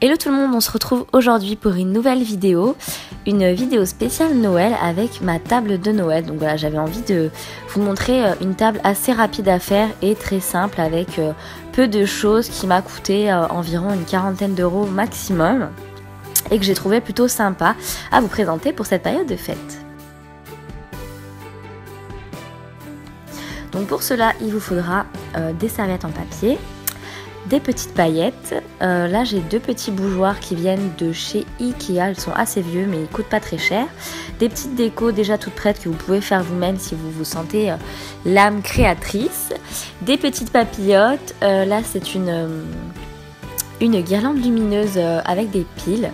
Hello tout le monde, on se retrouve aujourd'hui pour une nouvelle vidéo spéciale Noël avec ma table de Noël. Donc voilà, j'avais envie de vous montrer une table assez rapide à faire et très simple avec peu de choses qui m'a coûté environ une quarantaine d'euros maximum et que j'ai trouvé plutôt sympa à vous présenter pour cette période de fête. Donc pour cela, il vous faudra des serviettes en papier, des petites paillettes. Là j'ai deux petits bougeoirs qui viennent de chez Ikea, ils sont assez vieux mais ils coûtent pas très cher. Des petites décos déjà toutes prêtes que vous pouvez faire vous-même si vous vous sentez l'âme créatrice. Des petites papillotes, là c'est une guirlande lumineuse avec des piles.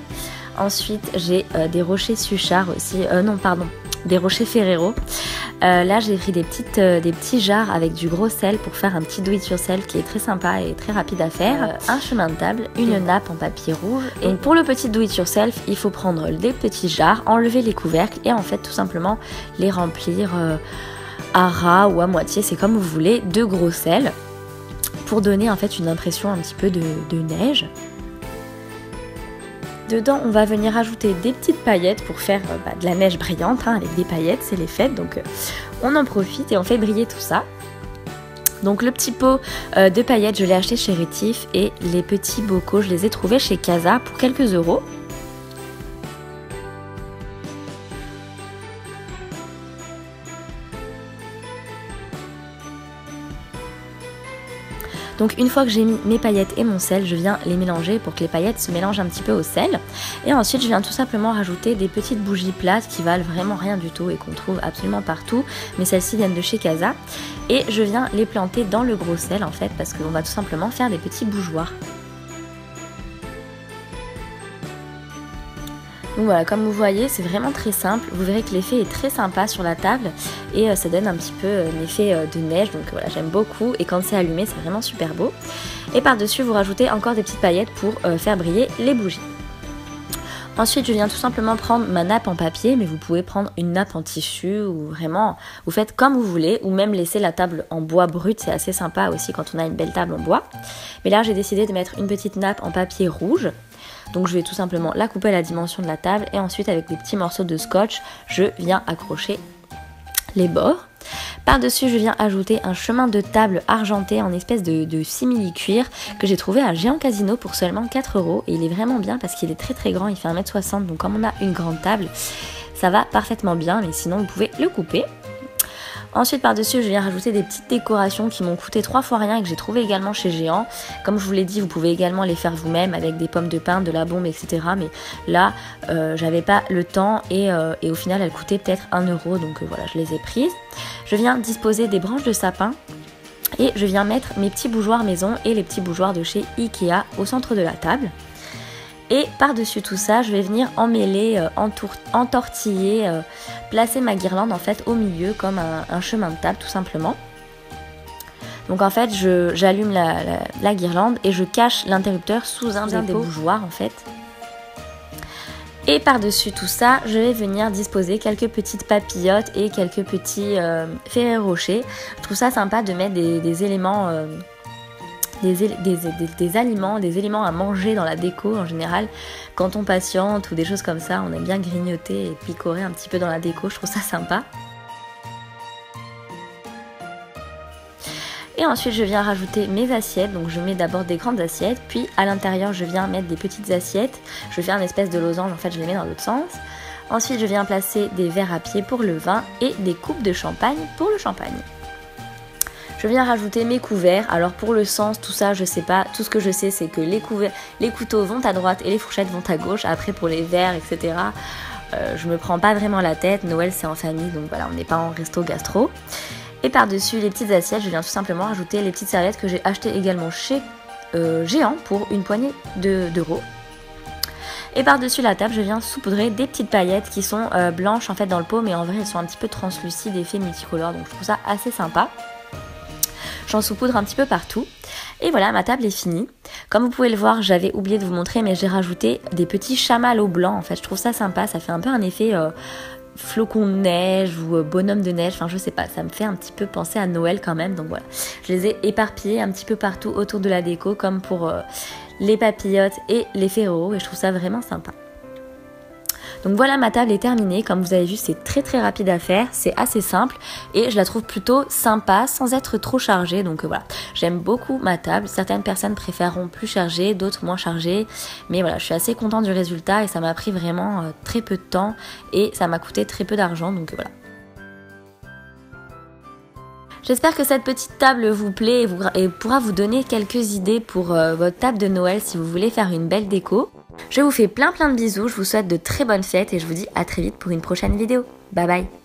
Ensuite j'ai des rochers Suchard aussi, des rochers Ferrero. Là j'ai pris des petits jarres avec du gros sel pour faire un petit do it yourself qui est très sympa et très rapide à faire. Un chemin de table, une nappe en papier rouge. Et pour le petit do it yourself, il faut prendre des petits jarres, enlever les couvercles et en fait tout simplement les remplir à ras ou à moitié, c'est comme vous voulez, de gros sel pour donner en fait une impression un petit peu de neige. Dedans, on va venir ajouter des petites paillettes pour faire de la neige brillante, avec des paillettes, c'est les fêtes, donc on en profite et on fait briller tout ça. Donc le petit pot de paillettes, je l'ai acheté chez Rétif et les petits bocaux, je les ai trouvés chez Casa pour quelques euros. Donc une fois que j'ai mis mes paillettes et mon sel, je viens les mélanger pour que les paillettes se mélangent un petit peu au sel. Et ensuite je viens tout simplement rajouter des petites bougies plates qui valent vraiment rien du tout et qu'on trouve absolument partout. Mais celles-ci viennent de chez Casa. Et je viens les planter dans le gros sel en fait parce qu'on va tout simplement faire des petits bougeoirs. Donc voilà, comme vous voyez, c'est vraiment très simple. Vous verrez que l'effet est très sympa sur la table et ça donne un petit peu un effet de neige. Donc voilà, j'aime beaucoup et quand c'est allumé, c'est vraiment super beau. Et par-dessus, vous rajoutez encore des petites paillettes pour faire briller les bougies. Ensuite, je viens tout simplement prendre ma nappe en papier, mais vous pouvez prendre une nappe en tissu ou vraiment, vous faites comme vous voulez ou même laisser la table en bois brut, c'est assez sympa aussi quand on a une belle table en bois. Mais là, j'ai décidé de mettre une petite nappe en papier rouge. Donc je vais tout simplement la couper à la dimension de la table et ensuite avec des petits morceaux de scotch, je viens accrocher les bords. Par-dessus, je viens ajouter un chemin de table argenté en espèce de simili-cuir que j'ai trouvé à Géant Casino pour seulement 4 € et il est vraiment bien parce qu'il est très très grand, il fait 1,60 m, donc comme on a une grande table, ça va parfaitement bien, mais sinon vous pouvez le couper. Ensuite par-dessus je viens rajouter des petites décorations qui m'ont coûté 3 fois rien et que j'ai trouvé également chez Géant. Comme je vous l'ai dit, vous pouvez également les faire vous-même avec des pommes de pin, de la bombe, etc. Mais là j'avais pas le temps et au final elles coûtaient peut-être 1 €, donc voilà, je les ai prises. Je viens disposer des branches de sapin et je viens mettre mes petits bougeoirs maison et les petits bougeoirs de chez Ikea au centre de la table. Et par-dessus tout ça, je vais venir emmêler, entortiller, placer ma guirlande en fait au milieu comme un chemin de table tout simplement. Donc en fait, j'allume la guirlande et je cache l'interrupteur sous un des bougeoirs en fait. Et par-dessus tout ça, je vais venir disposer quelques petites papillotes et quelques petits Ferrero Rocher. Je trouve ça sympa de mettre des éléments... des éléments à manger dans la déco en général. Quand on patiente ou des choses comme ça, on aime bien grignoter et picorer un petit peu dans la déco, je trouve ça sympa. Et ensuite je viens rajouter mes assiettes, donc je mets d'abord des grandes assiettes, puis à l'intérieur je viens mettre des petites assiettes, je fais un espèce de losange, en fait je les mets dans l'autre sens. Ensuite je viens placer des verres à pied pour le vin et des coupes de champagne pour le champagne. Je viens rajouter mes couverts, alors pour le sens, tout ça je sais pas, tout ce que je sais c'est que les couteaux vont à droite et les fourchettes vont à gauche, après pour les verres etc. Je me prends pas vraiment la tête, Noël c'est en famille donc voilà, on n'est pas en resto gastro. Et par-dessus les petites assiettes, je viens tout simplement rajouter les petites serviettes que j'ai achetées également chez Géant pour une poignée d'euros. Et par-dessus la table, je viens saupoudrer des petites paillettes qui sont blanches en fait dans le pot, mais en vrai elles sont un petit peu translucides, effet multicolore, donc je trouve ça assez sympa. J'en saupoudre un petit peu partout. Et voilà, ma table est finie. Comme vous pouvez le voir, j'avais oublié de vous montrer, mais j'ai rajouté des petits chamallows blancs. En fait, je trouve ça sympa. Ça fait un peu un effet flocons de neige ou bonhommes de neige, enfin je sais pas, ça me fait un petit peu penser à Noël quand même, donc voilà. Je les ai éparpillés un petit peu partout autour de la déco, comme pour les papillotes et les Ferrero, et je trouve ça vraiment sympa. Donc voilà, ma table est terminée. Comme vous avez vu, c'est très très rapide à faire, c'est assez simple et je la trouve plutôt sympa sans être trop chargée. Donc voilà, j'aime beaucoup ma table. Certaines personnes préféreront plus chargée, d'autres moins chargée. Mais voilà, je suis assez contente du résultat et ça m'a pris vraiment très peu de temps et ça m'a coûté très peu d'argent. Donc voilà. J'espère que cette petite table vous plaît et pourra vous donner quelques idées pour votre table de Noël si vous voulez faire une belle déco. Je vous fais plein de bisous, je vous souhaite de très bonnes fêtes et je vous dis à très vite pour une prochaine vidéo. Bye bye!